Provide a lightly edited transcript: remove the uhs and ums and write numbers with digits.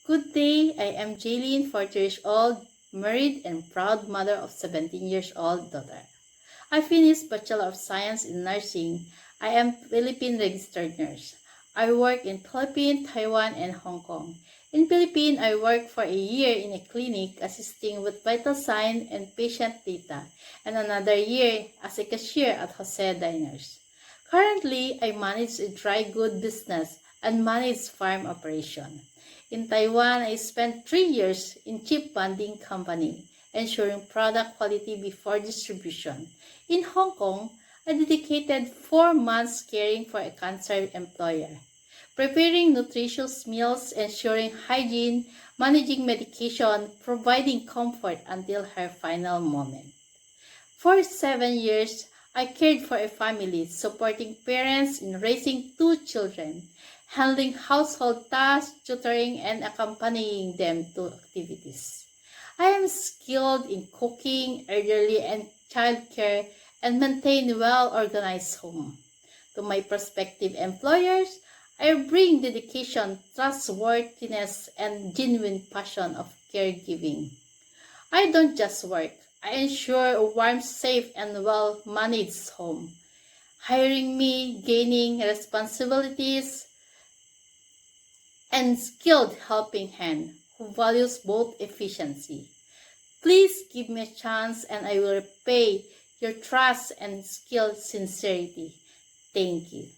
Good day, I am Jaylene, 40 years old, married and proud mother of 17 years old daughter. I finished Bachelor of Science in Nursing. I am Philippine registered nurse. I work in Philippines, Taiwan, and Hong Kong. In Philippines, I worked for a year in a clinic assisting with vital sign and patient data, and another year as a cashier at Jose Diners. Currently, I manage a dry good business and manage farm operation. In Taiwan, I spent 3 years in chip bonding company, ensuring product quality before distribution. In Hong Kong, I dedicated 4 months caring for a cancer employer, preparing nutritious meals, ensuring hygiene, managing medication, providing comfort until her final moment. For 7 years, I cared for a family, supporting parents in raising 2 children, handling household tasks, tutoring, and accompanying them to activities. I am skilled in cooking, elderly and childcare, and maintain well-organized home. To my prospective employers, I bring dedication, trustworthiness, and genuine passion of caregiving. I don't just work. I ensure a warm, safe, and well-managed home. Hiring me, gaining responsibilities, and skilled helping hand who values both efficiency. Please give me a chance and I will repay your trust and skilled sincerity. Thank you.